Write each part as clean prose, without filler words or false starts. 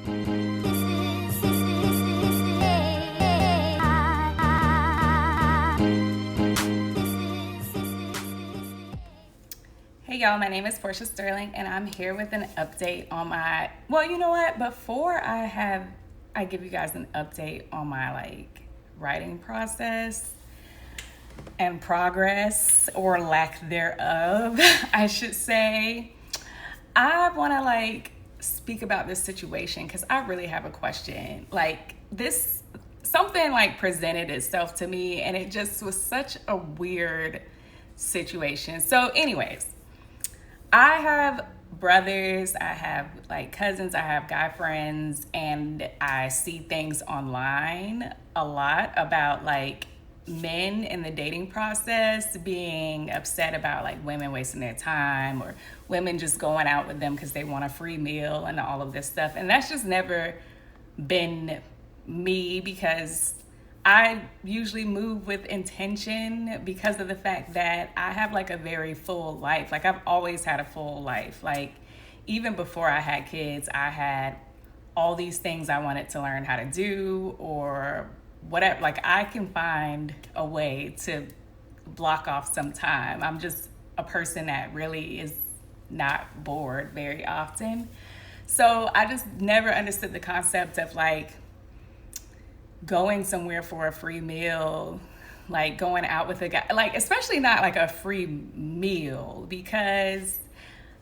Hey y'all, my name is Portia Sterling and I'm here with an update on my, well, you know what, before I give you guys an update on my writing process and progress or lack thereof, I should say, I want to speak about this situation because I really have a question. Something presented itself to me and it just was such a weird situation. So anyways, I have brothers, I have cousins, I have guy friends, and I see things online a lot about men in the dating process being upset about women wasting their time or women just going out with them because they want a free meal and all of this stuff. And that's just never been me because I usually move with intention because of the fact that I have a very full life. I've always had a full life. Even before I had kids, I had all these things I wanted to learn how to do or whatever. I can find a way to block off some time. I'm just a person that really is not bored very often. So I just never understood the concept of going somewhere for a free meal, going out with a guy, especially not a free meal, because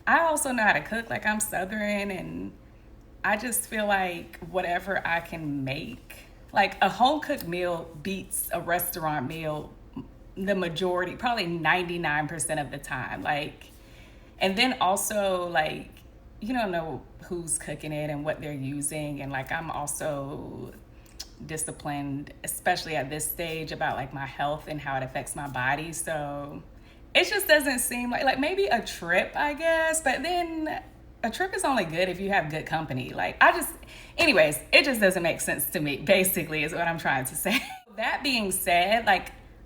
I also know how to cook. I'm Southern and I just feel whatever I can make, a home cooked meal beats a restaurant meal the majority, probably 99% of the time. And then also you don't know who's cooking it and what they're using. And I'm also disciplined, especially at this stage, about my health and how it affects my body. So it just doesn't seem maybe a trip, I guess, but then a trip is only good if you have good company. Anyways, it just doesn't make sense to me, basically, is what I'm trying to say. That being said,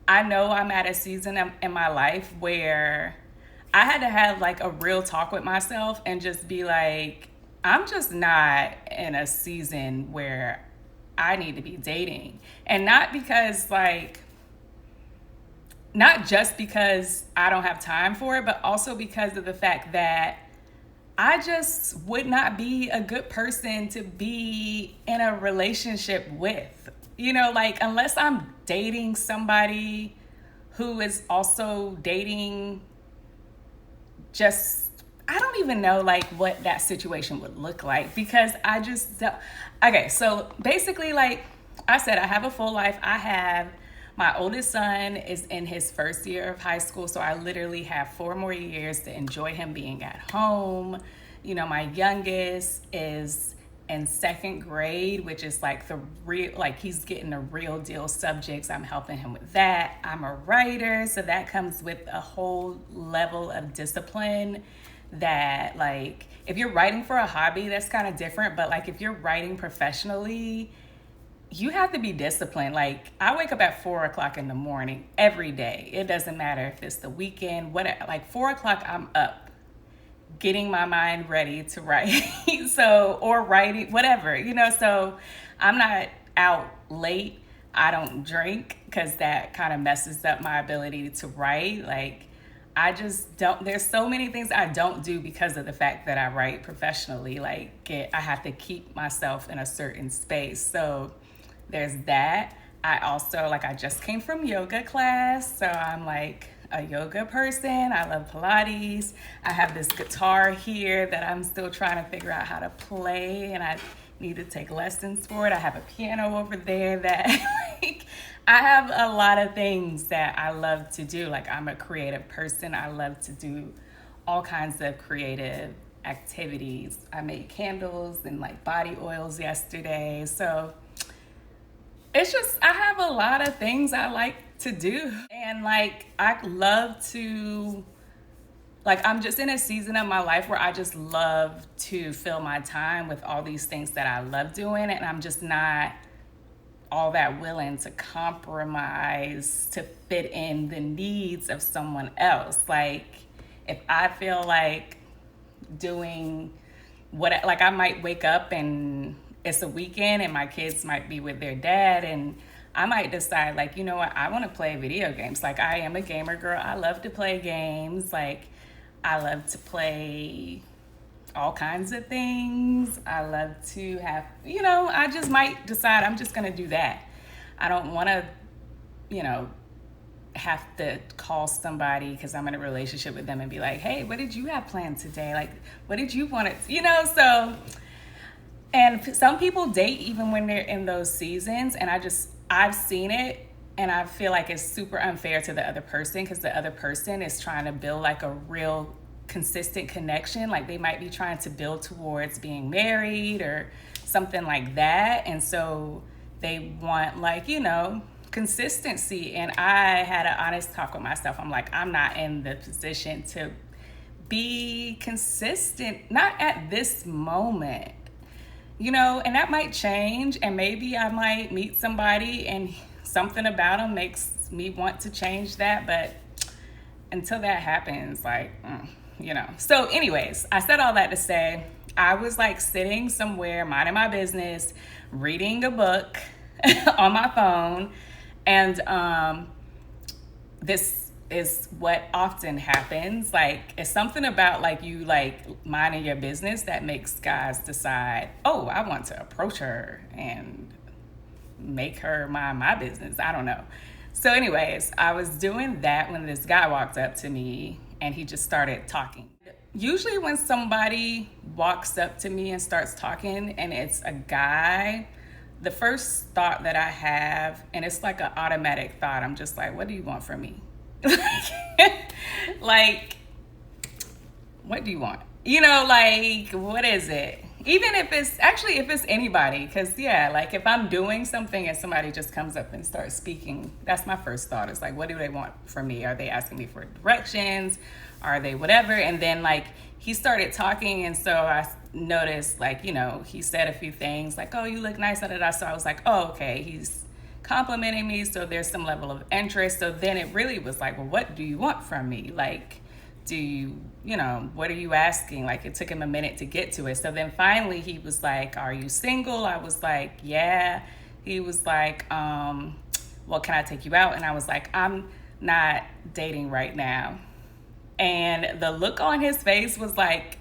I know I'm at a season in my life where I had to have a real talk with myself and just be I'm just not in a season where I need to be dating. And not because not just because I don't have time for it, but also because of the fact that I just would not be a good person to be in a relationship with. Unless I'm dating somebody who is also dating I don't even know what that situation would look like, because I just don't. Okay, so basically I said, I have a full life. I have my oldest son is in his first year of high school, so I literally have 4 more years to enjoy him being at home. My youngest is in 2nd grade, which is the real, he's getting the real deal subjects. I'm helping him with that. I'm a writer, so that comes with a whole level of discipline that if you're writing for a hobby, that's kind of different. But if you're writing professionally, you have to be disciplined. I wake up at 4:00 in the morning every day. It doesn't matter if it's the weekend, whatever. 4:00, I'm up, getting my mind ready to write. Or writing, whatever, so I'm not out late. I don't drink because that kind of messes up my ability to write. I just don't, there's so many things I don't do because of the fact that I write professionally. I have to keep myself in a certain space. So there's that. I also, I just came from yoga class, so I'm a yoga person. I love Pilates. I have this guitar here that I'm still trying to figure out how to play, and I need to take lessons for it. I have a piano over there that I have a lot of things that I love to do. I'm a creative person. I love to do all kinds of creative activities. I made candles and body oils yesterday. So it's just, I have a lot of things I like to do. And I love to, I'm just in a season of my life where I just love to fill my time with all these things that I love doing. And I'm just not all that willing to compromise to fit in the needs of someone else. If I feel doing what, I might wake up and it's a weekend and my kids might be with their dad, and I might decide, like, you know what, I want to play video games. Like, I am a gamer girl. I love to play games. Like, I love to play all kinds of things. I love to have, I just might decide I'm just going to do that. I don't want to, have to call somebody because I'm in a relationship with them and be like, hey, what did you have planned today? Like, what did you want to, so, and some people date even when they're in those seasons. And I've seen it, and I feel like it's super unfair to the other person because the other person is trying to build like a real consistent connection. Like, they might be trying to build towards being married or something like that. And so they want, like, consistency. And I had an honest talk with myself. I'm like, I'm not in the position to be consistent, not at this moment, and that might change. And maybe I might meet somebody and something about them makes me want to change that. But until that happens, like, So anyways, I said all that to say, I was like sitting somewhere, minding my business, reading a book on my phone. And this is what often happens. Like, it's something about like you like minding your business that makes guys decide, oh, I want to approach her and make her mind my business. I don't know. So anyways, I was doing that when this guy walked up to me and he just started talking. Usually when somebody walks up to me and starts talking and it's a guy, the first thought that I have, and it's like an automatic thought, I'm just like, what do you want from me? Like, what do you want? Like, what is it? Even if it's anybody, because like if I'm doing something and somebody just comes up and starts speaking, that's my first thought. It's like, what do they want from me? Are they asking me for directions? Are they whatever? And then like he started talking, and so I noticed, like, he said a few things like, oh, you look nice, da, da, da. So I was like, oh, okay, he's complimenting me, so there's some level of interest. So then it really was like, well, what do you want from me? Like, do you, what are you asking? Like, it took him a minute to get to it. So then finally he was like, are you single? I was like, yeah. He was like, well, can I take you out? And I was like, I'm not dating right now. And the look on his face was like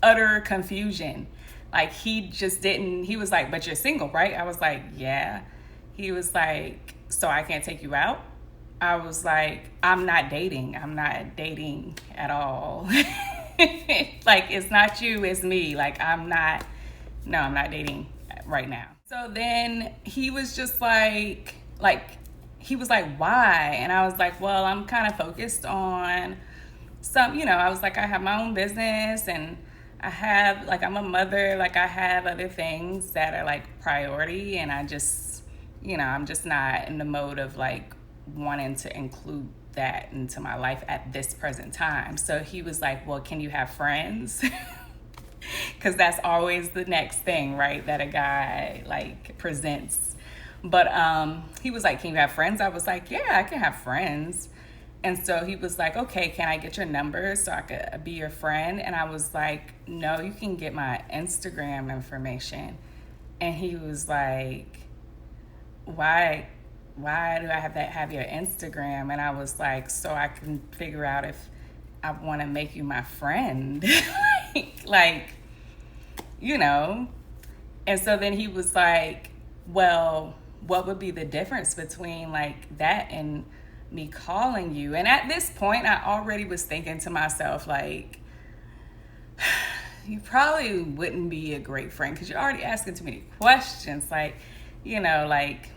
utter confusion. Like, he just didn't, he was like, but you're single, right? I was like, yeah. He was like, so I can't take you out? I was like, I'm not dating at all. Like, it's not you, it's me. Like, I'm not dating right now. So then he was just like, he was like, why? And I was like, well, I'm kind of focused on I was like, I have my own business, and I have, like, I'm a mother, like, I have other things that are like priority, and I just, I'm just not in the mode of like wanting to include that into my life at this present time. So he was like, well, can you have friends? Because that's always the next thing, right, that a guy like presents. But he was like, can you have friends? I was like, yeah, I can have friends. And so he was like, okay, can I get your number so I could be your friend? And I was like, no, you can get my Instagram information. And he was like, why do I have your Instagram? And I was like, so I can figure out if I want to make you my friend. like, And so then he was like, well, what would be the difference between like that and me calling you? And at this point, I already was thinking to myself, like, you probably wouldn't be a great friend because you're already asking too many questions. Like, like,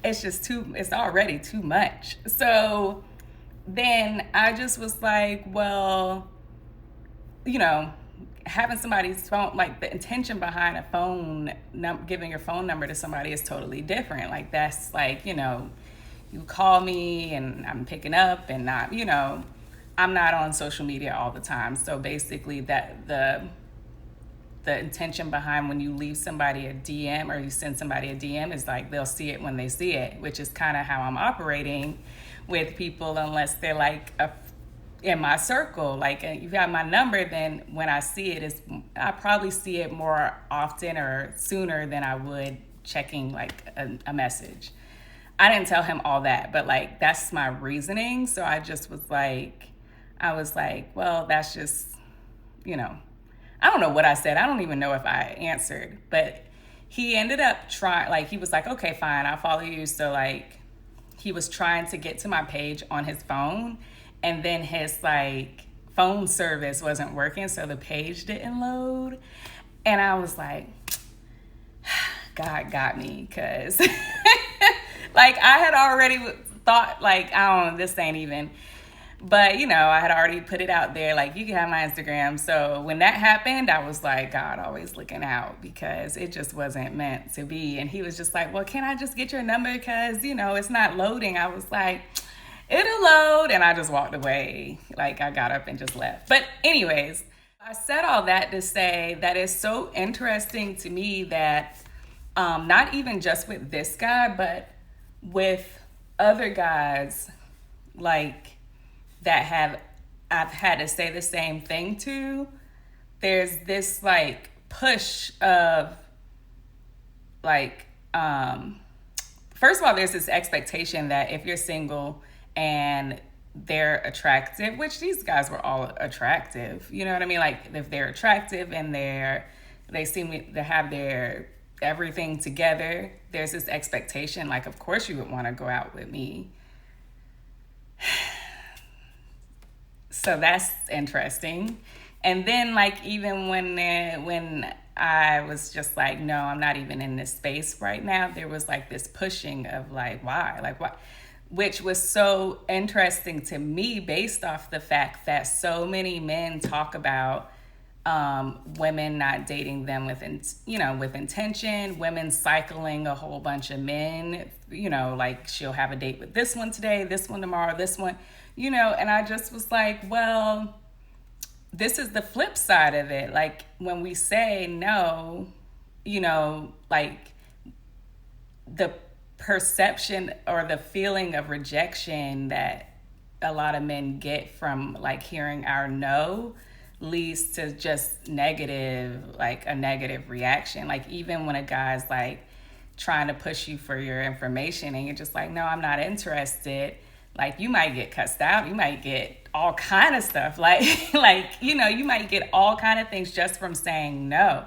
it's already too much. So then I just was like, well, having somebody's phone, like the intention behind a phone, giving your phone number to somebody is totally different. Like, that's like, you call me and I'm picking up and not, I'm not on social media all the time. So basically that the intention behind when you leave somebody a DM or you send somebody a DM is like, they'll see it when they see it, which is kind of how I'm operating with people, unless they're like a in my circle. Like, if you have my number, then when I see it, I probably see it more often or sooner than I would checking like a message. I didn't tell him all that, but like that's my reasoning. So I just was like, well, that's just, I don't know what I said. I don't even know if I answered, but he ended up trying, like, he was like, okay, fine, I'll follow you. So like, he was trying to get to my page on his phone, and then his like phone service wasn't working, so the page didn't load. And I was like, God got me, because like I had already thought like, I don't know, this ain't even, but I had already put it out there, like, you can have my Instagram. So when that happened, I was like, God, always looking out, because it just wasn't meant to be. And he was just like, well, can I just get your number, because it's not loading. I was like, it'll load. And I just walked away. Like, I got up and just left. But anyways, I said all that to say that it's so interesting to me that not even just with this guy, but with other guys, like, that I've had to say the same thing to, there's this like push of like, first of all, there's this expectation that if you're single and they're attractive, which these guys were all attractive, you know what I mean? Like, if they're attractive and they seem to have their everything together, there's this expectation, like, of course you would want to go out with me. So that's interesting. And then like, even when I was just like, no, I'm not even in this space right now, there was like this pushing of like, why? Which was so interesting to me, based off the fact that so many men talk about women not dating them with intention, women cycling a whole bunch of men, like, she'll have a date with this one today, this one tomorrow, this one, and I just was like, well, this is the flip side of it. Like, when we say no, like, the perception or the feeling of rejection that a lot of men get from like hearing our no leads to just a negative reaction. Like, even when a guy's like trying to push you for your information and you're just like, no, I'm not interested, like, you might get cussed out, you might get all kind of stuff, like you might get all kind of things just from saying no,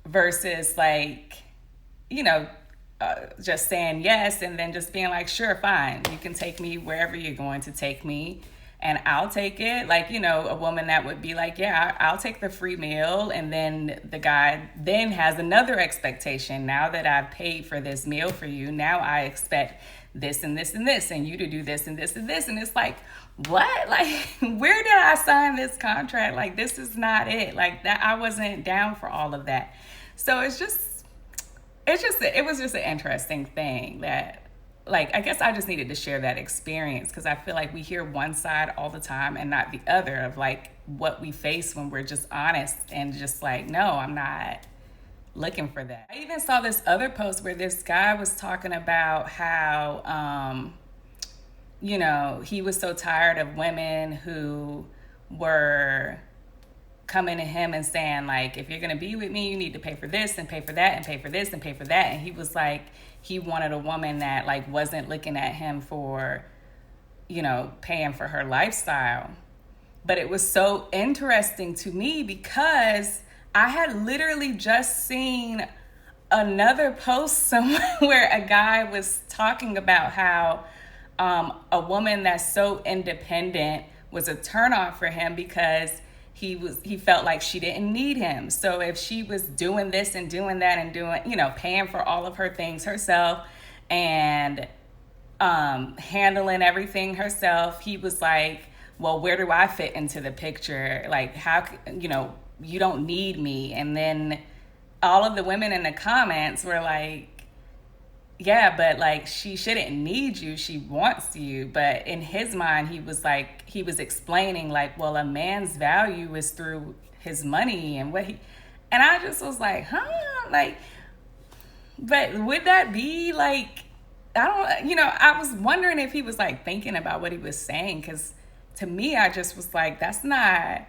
versus like, just saying yes and then just being like, sure, fine, you can take me wherever you're going to take me and I'll take it. Like, a woman that would be like, yeah, I'll take the free meal. And then the guy then has another expectation. Now that I've paid for this meal for you, now I expect this and this and this, and you to do this and this and this. And it's like, what? Like, where did I sign this contract? Like, this is not it. Like, that, I wasn't down for all of that. So it was just an interesting thing that, like, I guess I just needed to share that experience, because I feel like we hear one side all the time and not the other of like what we face when we're just honest and just like, no, I'm not looking for that. I even saw this other post where this guy was talking about how, he was so tired of women who were coming to him and saying like, if you're going to be with me, you need to pay for this and pay for that and pay for this and pay for that. And he was like, he wanted a woman that like wasn't looking at him for, paying for her lifestyle. But it was so interesting to me because I had literally just seen another post somewhere where a guy was talking about how a woman that's so independent was a turnoff for him because he felt like she didn't need him. So if she was doing this and doing that and doing, paying for all of her things herself and handling everything herself, he was like, well, where do I fit into the picture? Like, how, you don't need me. And then all of the women in the comments were like, yeah, but like, she shouldn't need you. She wants you. But in his mind, he was explaining like, well, a man's value is through his money and and I just was like, huh? Like, but would that be like I was wondering if he was like thinking about what he was saying, because to me, I just was like, that's not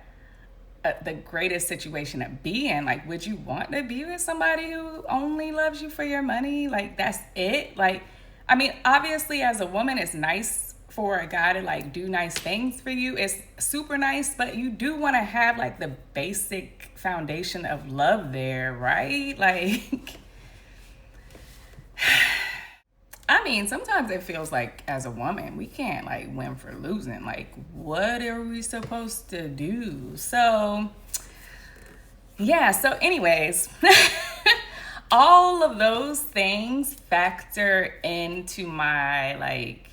the greatest situation to be in. Like, would you want to be with somebody who only loves you for your money? Like, that's it. Like, I mean, obviously, as a woman, it's nice for a guy to like do nice things for you. It's super nice, but you do want to have like the basic foundation of love there, right? Like, I mean, sometimes it feels like as a woman, we can't like win for losing. Like, what are we supposed to do? So, yeah, so, anyways, all of those things factor into my like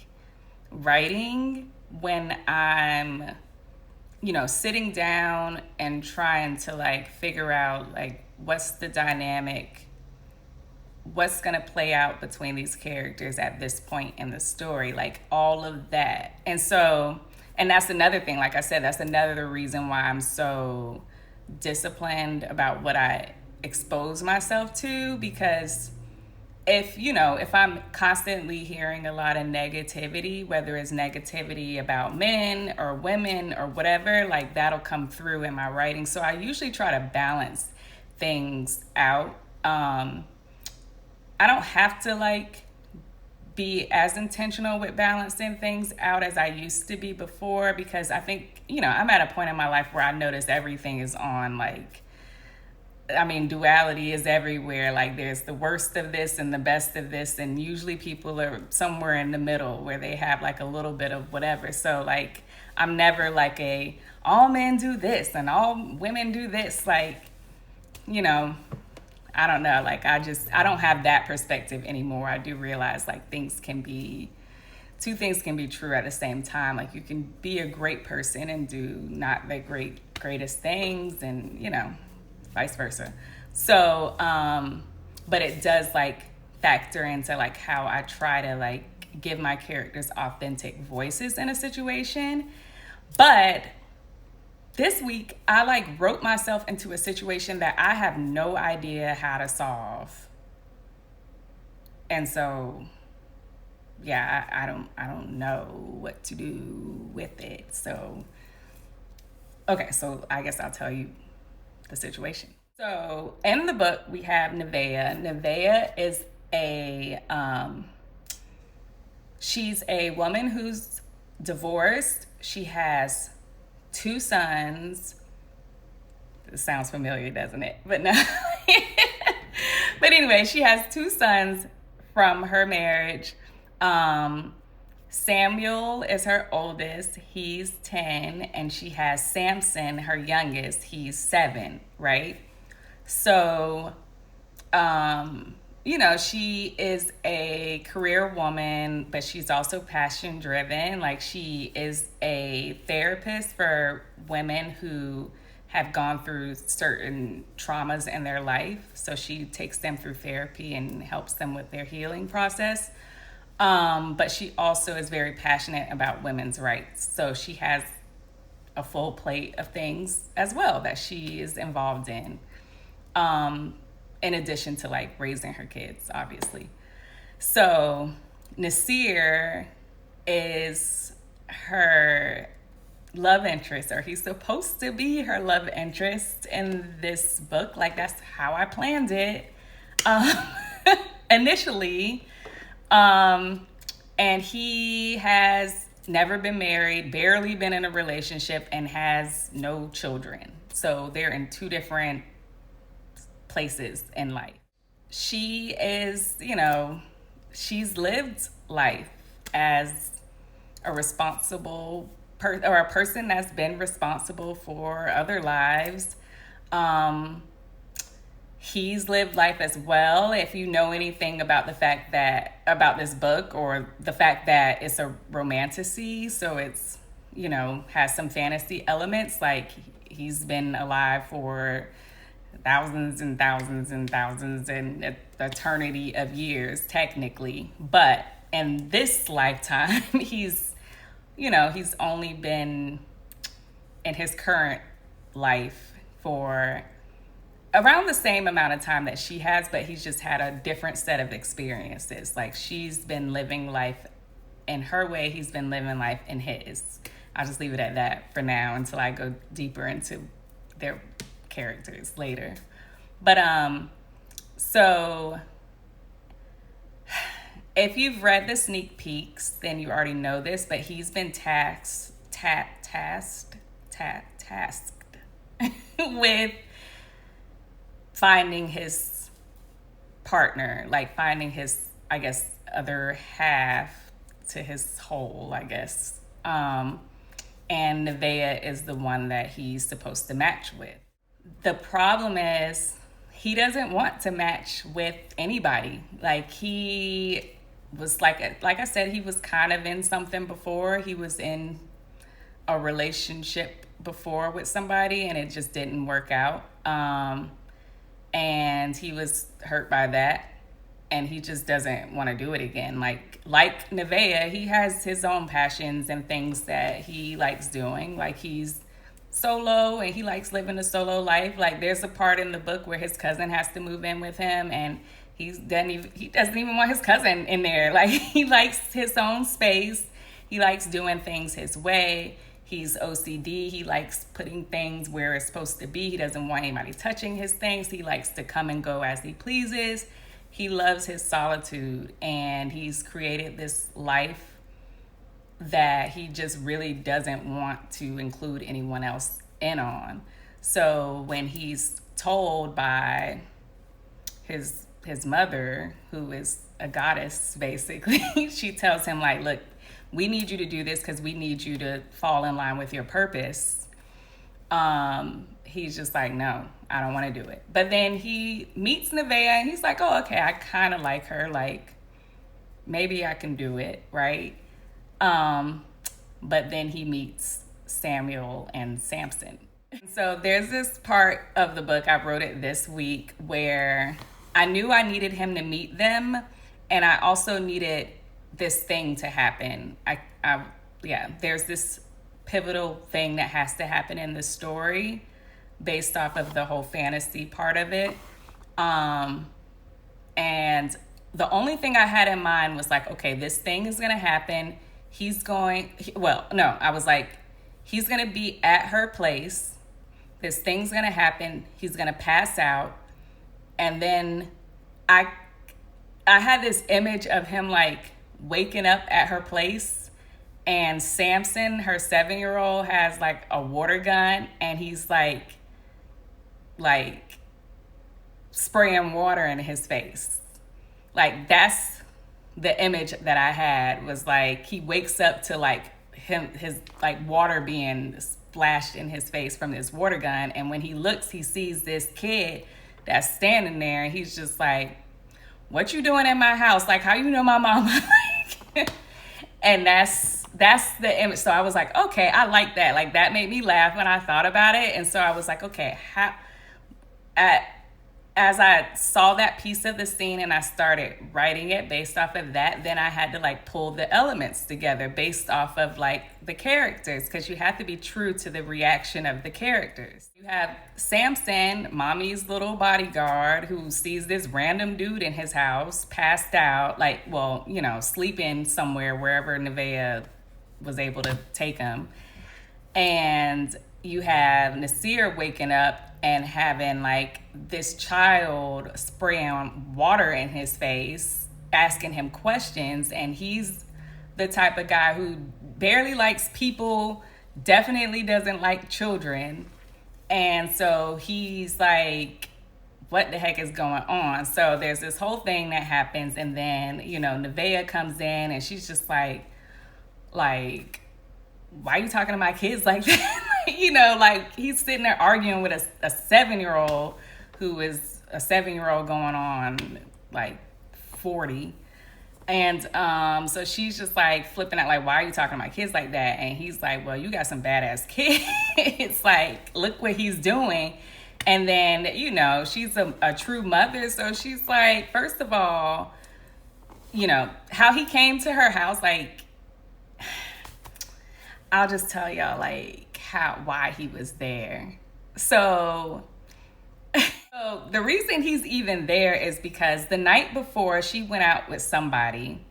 writing when I'm, sitting down and trying to like figure out like what's the dynamic, what's going to play out between these characters at this point in the story, like all of that. And that's another thing, like I said, that's another reason why I'm so disciplined about what I expose myself to, because if I'm constantly hearing a lot of negativity, whether it's negativity about men or women or whatever, like that'll come through in my writing. So I usually try to balance things out. I don't have to like be as intentional with balancing things out as I used to be before, because I think, I'm at a point in my life where I notice everything is on like, I mean, duality is everywhere. Like there's the worst of this and the best of this. And usually people are somewhere in the middle where they have like a little bit of whatever. So like, I'm never like all men do this and all women do this. Like, I don't know. Like, I don't have that perspective anymore. I do realize like two things can be true at the same time. Like you can be a great person and do not the greatest things, and, vice versa. So, but it does like factor into like how I try to like give my characters authentic voices in a situation. But this week, I like wrote myself into a situation that I have no idea how to solve. And so, yeah, I don't know what to do with it. So, okay, so I guess I'll tell you the situation. So, in the book, we have Neveah. Neveah is she's a woman who's divorced. She has 2 sons. It sounds familiar, doesn't it? But no. But anyway, she has 2 sons from her marriage. Samuel is her oldest. He's 10. And she has Samson, her youngest. He's 7, right? So, she is a career woman, but she's also passion driven. Like she is a therapist for women who have gone through certain traumas in their life. So she takes them through therapy and helps them with their healing process. But she also is very passionate about women's rights. So she has a full plate of things as well that she is involved in addition to like raising her kids, obviously. So Nasir is her love interest, or he's supposed to be her love interest in this book. Like that's how I planned it initially. And he has never been married, barely been in a relationship, and has no children. So they're in 2 different places in life. She is, she's lived life as a responsible or a person that's been responsible for other lives. He's lived life as well. If you know anything about about this book, or the fact that it's a romantasy, so it's, has some fantasy elements, like he's been alive for thousands and thousands and thousands and eternity of years, technically. But in this lifetime, he's only been in his current life for around the same amount of time that she has, but he's just had a different set of experiences. Like she's been living life in her way, he's been living life in his. I'll just leave it at that for now until I go deeper into their characters later. But so if you've read the sneak peeks, then you already know this, but he's been tasked with finding his partner, like finding his, I guess, other half to his whole, I guess. And Neveah is the one that he's supposed to match with. The problem is he doesn't want to match with anybody. Like he was like I said, he was kind of in something before. He was in a relationship before with somebody and it just didn't work out. And he was hurt by that. And he just doesn't want to do it again. Like Neveah, he has his own passions and things that he likes doing. Like he's solo and he likes living a solo life. Like there's a part in the book where his cousin has to move in with him and he doesn't even want his cousin in there. Like he likes his own space. He likes doing things his way. He's OCD. He likes putting things where it's supposed to be. He doesn't want anybody touching his things. He likes to come and go as he pleases. He loves his solitude and he's created this life that he just really doesn't want to include anyone else in on. So when he's told by his mother, who is a goddess basically, she tells him like, look, we need you to do this because we need you to fall in line with your purpose. He's just like, no, I don't want to do it. But then he meets Neveah and he's like, oh, okay, I kind of like her. Like, maybe I can do it, right? But then he meets Samuel and Samson. So there's this part of the book, I wrote it this week, where I knew I needed him to meet them. And I also needed this thing to happen. There's this pivotal thing that has to happen in the story based off of the whole fantasy part of it. And the only thing I had in mind was like, okay, this thing is going to happen. He's going to be at her place. This thing's going to happen. He's going to pass out. And then I had this image of him like waking up at her place, and Samson, her 7-year-old, has like a water gun and he's like spraying water in his face. Like that's the image that I had, was like he wakes up to like his like water being splashed in his face from this water gun, and when he looks, he sees this kid that's standing there and he's just like, what you doing in my house? Like, how you know my mama? And that's the image. So I was like, okay, I like that. Like that made me laugh when I thought about it. And so I was like, okay, as I saw that piece of the scene and I started writing it based off of that, then I had to like pull the elements together based off of like the characters, because you have to be true to the reaction of the characters. You have Samson, mommy's little bodyguard, who sees this random dude in his house, passed out, sleeping somewhere, wherever Neveah was able to take him. And you have Nasir waking up and having like this child spraying water in his face, asking him questions. And he's the type of guy who barely likes people, definitely doesn't like children. And so he's like, what the heck is going on? So there's this whole thing that happens. And then, Neveah comes in and she's just like, why are you talking to my kids like that? Like he's sitting there arguing with a 7-year-old who is a 7-year-old going on like 40. And so she's just like flipping out, like, why are you talking to my kids like that? And he's like, well, you got some badass kids. It's like, look what he's doing. And then, she's a true mother. So she's like, first of all, how he came to her house, like, I'll just tell y'all like why he was there. So So the reason he's even there is because the night before she went out with somebody,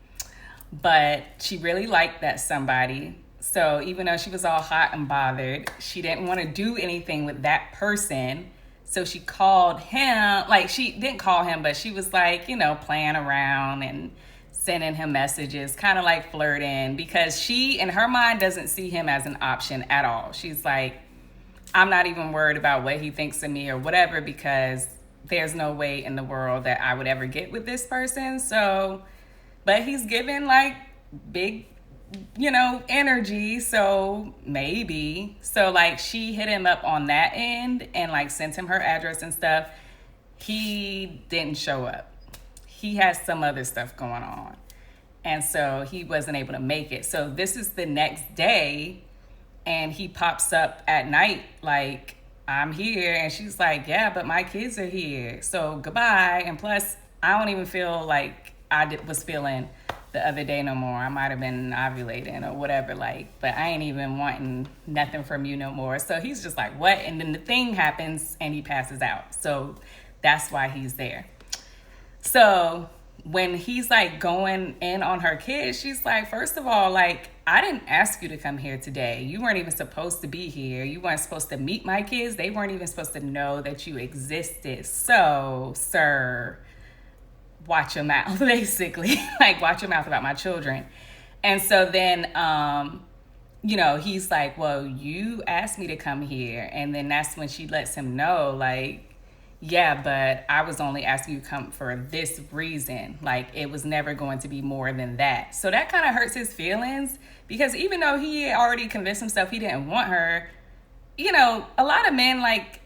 but she really liked that somebody. So even though she was all hot and bothered, she didn't want to do anything with that person. So she called him, like she didn't call him, but she was like, playing around and sending him messages, kind of like flirting, because she, in her mind, doesn't see him as an option at all. She's like, I'm not even worried about what he thinks of me or whatever, because there's no way in the world that I would ever get with this person. So, but he's given like big, energy. So maybe. So like she hit him up on that end and like sent him her address and stuff. He didn't show up. He has some other stuff going on. And so he wasn't able to make it. So this is the next day. And he pops up at night like, I'm here. And she's like, yeah, but my kids are here. So goodbye. And plus, I don't even feel like was feeling the other day no more. I might have been ovulating or whatever, but I ain't even wanting nothing from you no more. So he's just like, what? And then the thing happens and he passes out. So that's why he's there. So when he's like going in on her kids, she's like, first of all, like, I didn't ask you to come here today. You weren't even supposed to be here. You weren't supposed to meet my kids. They weren't even supposed to know that you existed. So, sir, watch your mouth, basically. Like, watch your mouth about my children. And so then, he's like, well, you asked me to come here. And then that's when she lets him know, like, yeah, but I was only asking you to come for this reason. Like, it was never going to be more than that. So that kind of hurts his feelings, because even though he already convinced himself he didn't want her, a lot of men, like,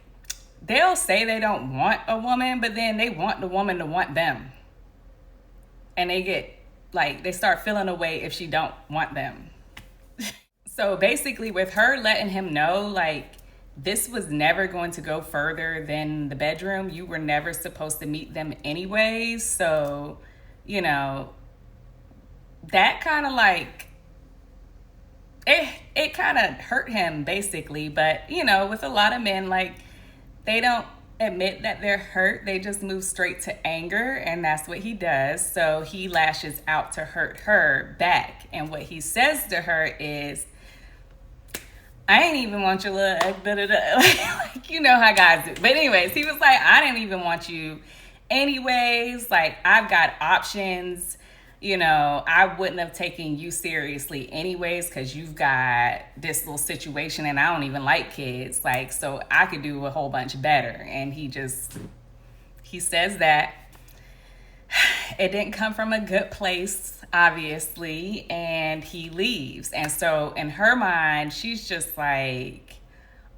they'll say they don't want a woman, but then they want the woman to want them. And they get, like, they start feeling a way if she don't want them. So basically with her letting him know, like, this was never going to go further than the bedroom. You were never supposed to meet them anyways. So, that kind of like, it kind of hurt him basically. But, with a lot of men, like, they don't admit that they're hurt. They just move straight to anger, and that's what he does. So he lashes out to hurt her back. And what he says to her is, I ain't even want your little like, you know how guys do. But anyways, he was like, I didn't even want you anyways. Like, I've got options. I wouldn't have taken you seriously anyways, because you've got this little situation and I don't even like kids. Like, so I could do a whole bunch better. And he says that. It didn't come from a good place, obviously, and he leaves. And so in her mind, she's just like,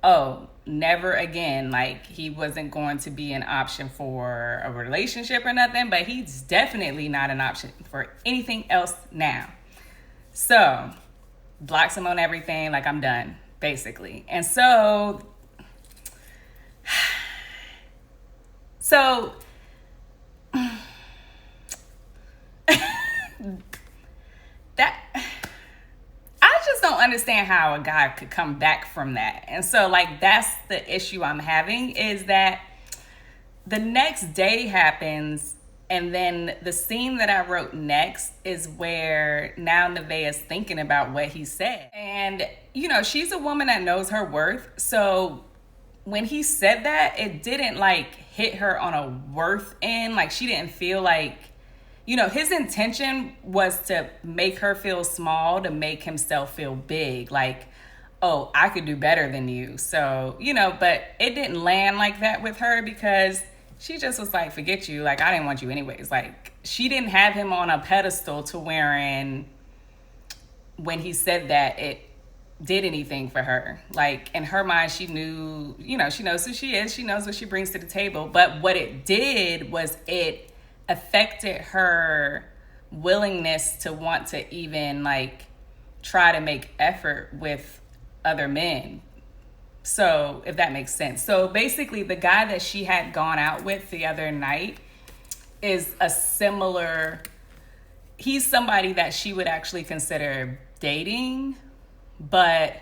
oh, never again. Like, he wasn't going to be an option for a relationship or nothing, but he's definitely not an option for anything else now. So blocks him on everything, like, I'm done, basically. And so that, I just don't understand how a guy could come back from that. And so, like, that's the issue I'm having, is that the next day happens, and then the scene that I wrote next is where now Neveah is thinking about what he said. And, she's a woman that knows her worth. So when he said that, it didn't, like, hit her on a worth end. Like, she didn't feel like, his intention was to make her feel small, to make himself feel big. Like, oh, I could do better than you. So, but it didn't land like that with her, because she just was like, forget you. Like, I didn't want you anyways. Like, she didn't have him on a pedestal to wherein when he said that, it did anything for her. Like, in her mind, she knew, she knows who she is. She knows what she brings to the table. But what it did was it affected her willingness to want to even, like, try to make effort with other men. So, if that makes sense. So basically, the guy that she had gone out with the other night is he's somebody that she would actually consider dating, but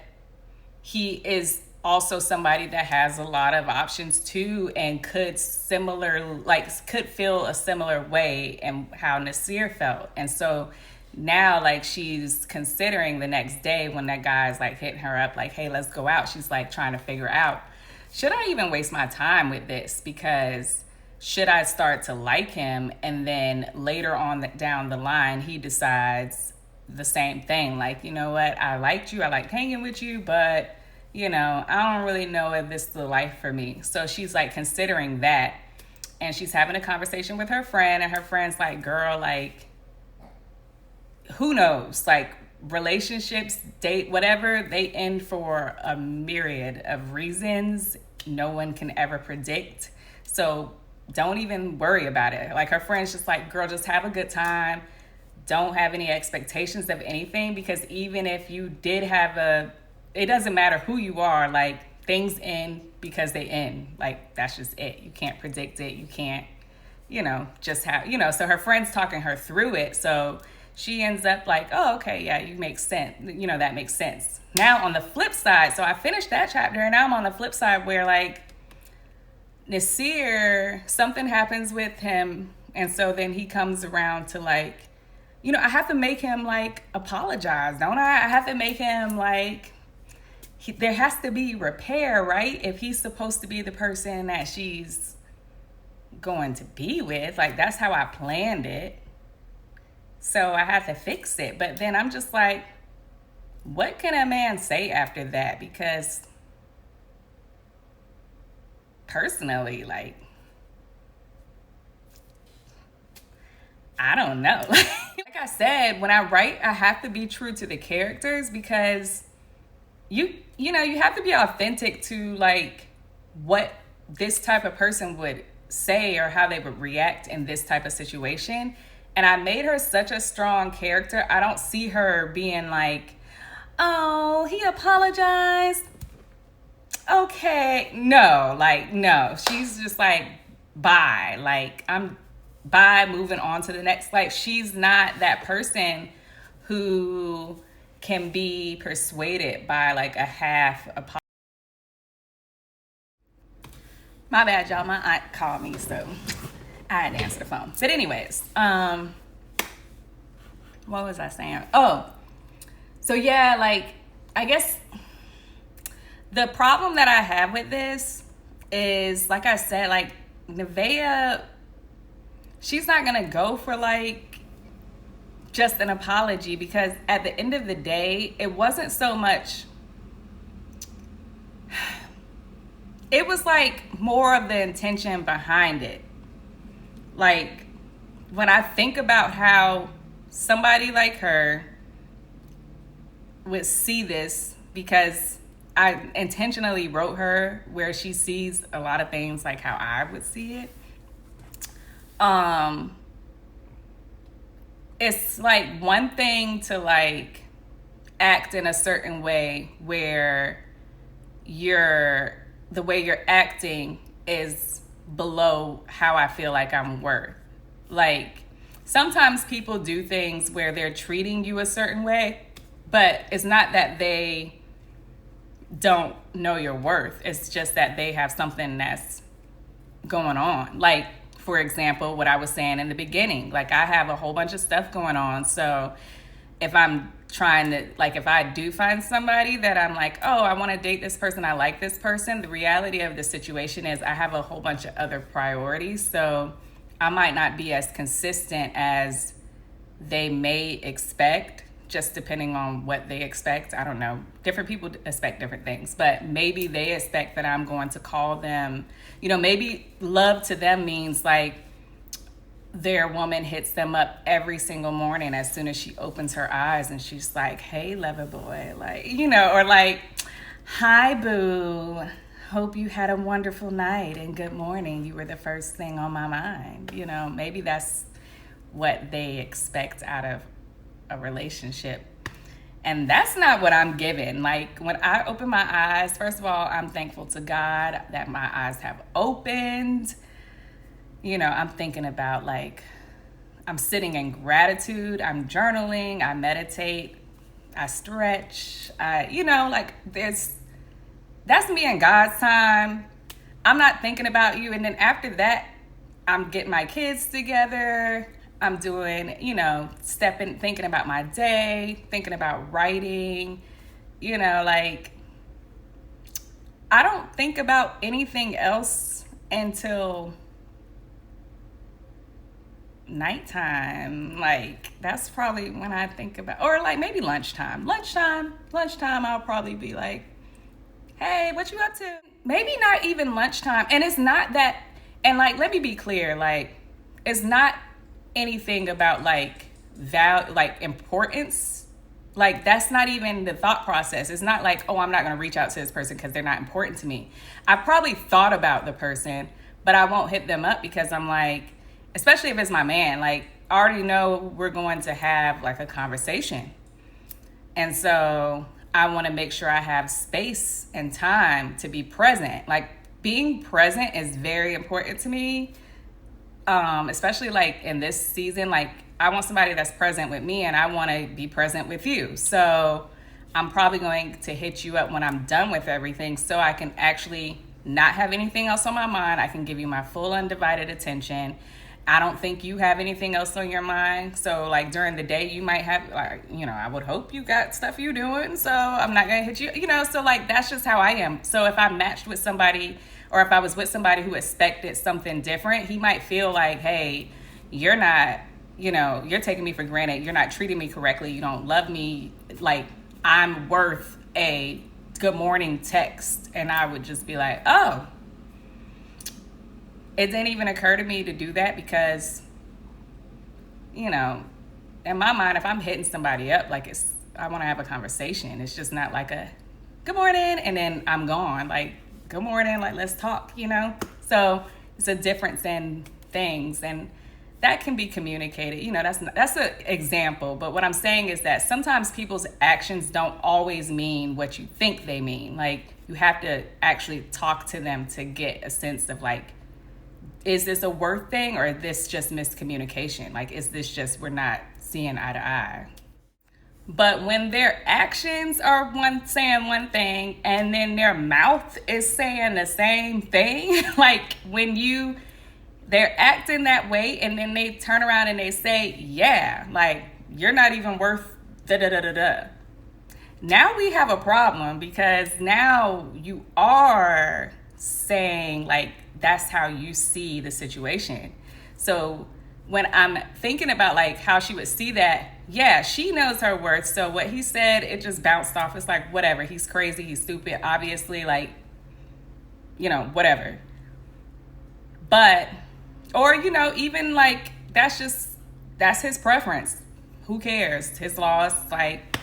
he is also somebody that has a lot of options too, and could feel a similar way and how Nasir felt. And so now, like, she's considering the next day when that guy's like hitting her up like, hey, let's go out, she's like trying to figure out, should I even waste my time with this? Because should I start to like him and then later on down the line he decides the same thing, like, you know what, I liked you, I liked hanging with you, but I don't really know if this is the life for me. So she's like considering that, and she's having a conversation with her friend, and her friend's like, girl, like, who knows, like, relationships, date, whatever, they end for a myriad of reasons no one can ever predict. So don't even worry about it. Like, her friend's just like, girl, just have a good time. Don't have any expectations of anything, because even if you did have it doesn't matter who you are, like, things end because they end. Like, that's just it. You can't predict it. You can't, just have, so her friend's talking her through it. So she ends up like, oh, okay, yeah, you make sense. That makes sense. Now on the flip side, so I finished that chapter, and now I'm on the flip side where, like, Nasir, something happens with him. And so then he comes around to, like, I have to make him, like, apologize, don't I? I have to make him, like, there has to be repair, right? If he's supposed to be the person that she's going to be with, like, that's how I planned it. So I have to fix it. But then I'm just like, what can a man say after that? Because personally, like, I don't know. Like I said, when I write, I have to be true to the characters, because you have to be authentic to, like, what this type of person would say or how they would react in this type of situation. And I made her such a strong character. I don't see her being like, oh, he apologized, okay. No. She's just like, bye. Like, I'm bye, moving on to the next. Like, she's not that person who can be persuaded by, like, a half apology. My bad, y'all. My aunt called me, so I had to answer the phone. But anyways, what was I saying? Oh, so yeah, like, I guess the problem that I have with this is, like I said, like, Neveah, she's not gonna go for, like, just an apology, because at the end of the day, it wasn't so much, it was like more of the intention behind it. Like, when I think about how somebody like her would see this, because I intentionally wrote her where she sees a lot of things like how I would see it. It's like one thing to, like, act in a certain way where the way you're acting is below how I feel like I'm worth. Like, sometimes people do things where they're treating you a certain way, but it's not that they don't know your worth. It's just that they have something that's going on. Like, for example, what I was saying in the beginning, like, I have a whole bunch of stuff going on. So if I'm trying to, like, if I do find somebody that I'm like, oh, I want to date this person, I like this person, the reality of the situation is I have a whole bunch of other priorities. So I might not be as consistent as they may expect, just depending on what they expect. I don't know. Different people expect different things, but maybe they expect that I'm going to call them, maybe love to them means, like, their woman hits them up every single morning as soon as she opens her eyes, and she's like, hey, lover boy, like, or like, hi, boo. Hope you had a wonderful night and good morning. You were the first thing on my mind. Maybe that's what they expect out of a relationship. And that's not what I'm given. Like, when I open my eyes, first of all, I'm thankful to God that my eyes have opened. I'm thinking about, like, I'm sitting in gratitude, I'm journaling, I meditate, I stretch, like, there's that's me and God's time. I'm not thinking about you. And then after that, I'm getting my kids together. I'm doing, thinking about my day, thinking about writing, like I don't think about anything else until nighttime. Like that's probably when I think about, or like maybe lunchtime. I'll probably be like, hey, what you up to? Maybe not even lunchtime. And it's not that, and like, let me be clear, like, it's not anything about like value, like importance. Like, that's not even the thought process. It's not like, oh, I'm not going to reach out to this person because they're not important to me. I probably thought about the person, but I won't hit them up because I'm like, especially if it's my man, like, I already know we're going to have like a conversation. And so I want to make sure I have space and time to be present. Like, being present is very important to me, especially like in this season. Like, I want somebody that's present with me and I want to be present with you. So I'm probably going to hit you up when I'm done with everything so I can actually not have anything else on my mind. I can give you my full undivided attention. I don't think you have anything else on your mind. So like during the day you might have like, I would hope you got stuff you doing. So I'm not going to hit you, so like that's just how I am. So if I matched with somebody or if I was with somebody who expected something different, he might feel like, hey, you're not, you're taking me for granted. You're not treating me correctly. You don't love me. Like I'm worth a good morning text. And I would just be like, oh, it didn't even occur to me to do that because, in my mind, if I'm hitting somebody up, like I want to have a conversation. It's just not like a good morning and then I'm gone. Like, good morning, like let's talk, So it's a difference in things and that can be communicated. That's an example. But what I'm saying is that sometimes people's actions don't always mean what you think they mean. Like you have to actually talk to them to get a sense of like, is this a worth thing or is this just miscommunication? Like, is this just we're not seeing eye to eye? But when their actions are saying one thing and then their mouth is saying the same thing, like when they're acting that way and then they turn around and they say, yeah, like you're not even worth da da da da da. Now we have a problem because now you are saying like that's how you see the situation. So when I'm thinking about like how she would see that, yeah, she knows her worth. So what he said, it just bounced off. It's like, whatever, he's crazy, he's stupid, obviously, like, whatever. But, or, even like, that's his preference. Who cares? His loss. Like,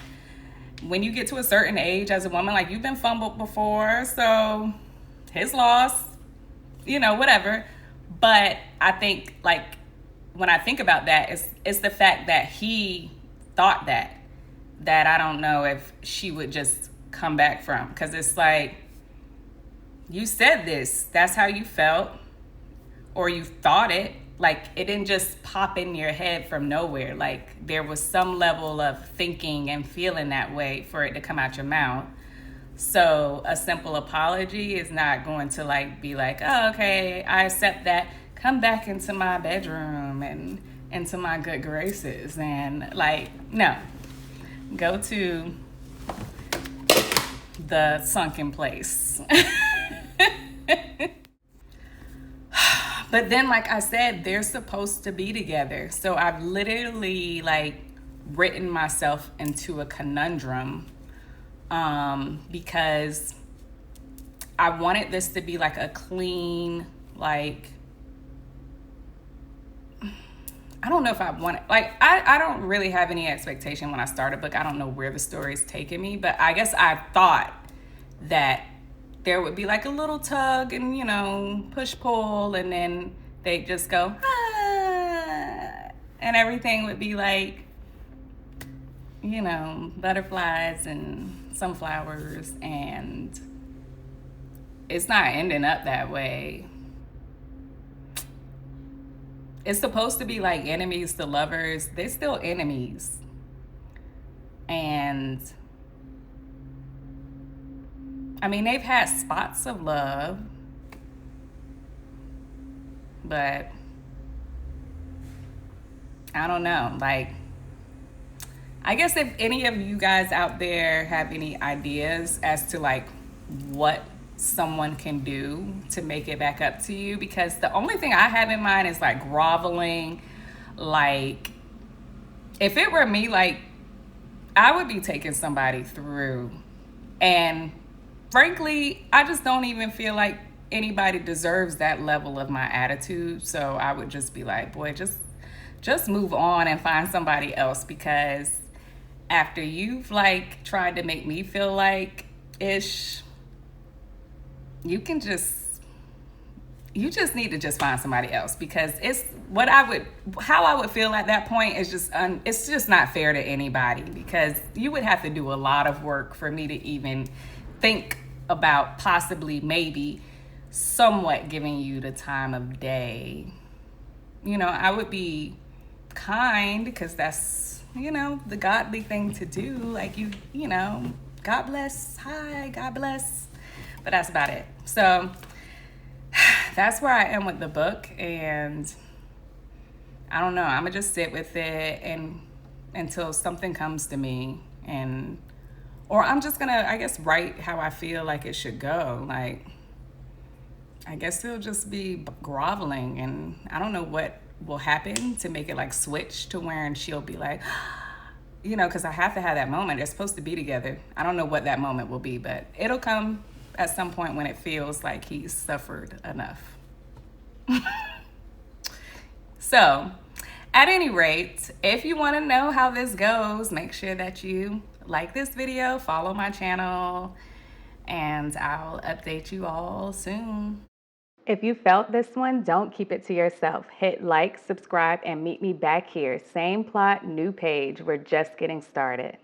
when you get to a certain age as a woman, like you've been fumbled before, so his loss, whatever. But I think like when I think about that, it's the fact that he thought that I don't know if she would just come back from, because it's like, you said this, that's how you felt, or you thought it. Like, it didn't just pop in your head from nowhere. Like, there was some level of thinking and feeling that way for it to come out your mouth. So a simple apology is not going to like be like, oh, okay, I accept that. Come back into my bedroom and into my good graces. And like, no, go to the sunken place. But then, like I said, they're supposed to be together. So I've literally like written myself into a conundrum because I wanted this to be like a clean, like, I don't know if I want it. Like, I don't really have any expectation when I start a book. I don't know where the story's taking me, but I guess I thought that there would be like a little tug and, push pull, and then they'd just go, ah, and everything would be like, butterflies and sunflowers, and it's not ending up that way. It's supposed to be like enemies to lovers. They're still enemies. And I mean, they've had spots of love, but I don't know. Like, I guess if any of you guys out there have any ideas as to like what someone can do to make it back up to you, because the only thing I have in mind is like groveling. Like, if it were me, like, I would be taking somebody through. And frankly, I just don't even feel like anybody deserves that level of my attitude. So I would just be like, boy, just move on and find somebody else, because after you've like tried to make me feel like ish, you can just you just need to just find somebody else, because it's how I would feel at that point is just it's just not fair to anybody, because you would have to do a lot of work for me to even think about possibly maybe somewhat giving you the time of day. You know, I would be kind, because that's, you know, the godly thing to do. Like, you know, God bless, hi, God bless. But that's about it. So that's where I am with the book, and I don't know. I'm gonna just sit with it and until something comes to me, or I'm just gonna, I guess, write how I feel like it should go. Like, I guess it'll just be groveling, and I don't know what will happen to make it like switch to where she'll be like, you know, because I have to have that moment. They're supposed to be together. I don't know what that moment will be, but it'll come at some point when it feels like he's suffered enough. So, at any rate, if you want to know how this goes, make sure that you like this video, follow my channel, and I'll update you all soon. If you felt this one, don't keep it to yourself. Hit like, subscribe, and meet me back here. Same plot, new page. We're just getting started.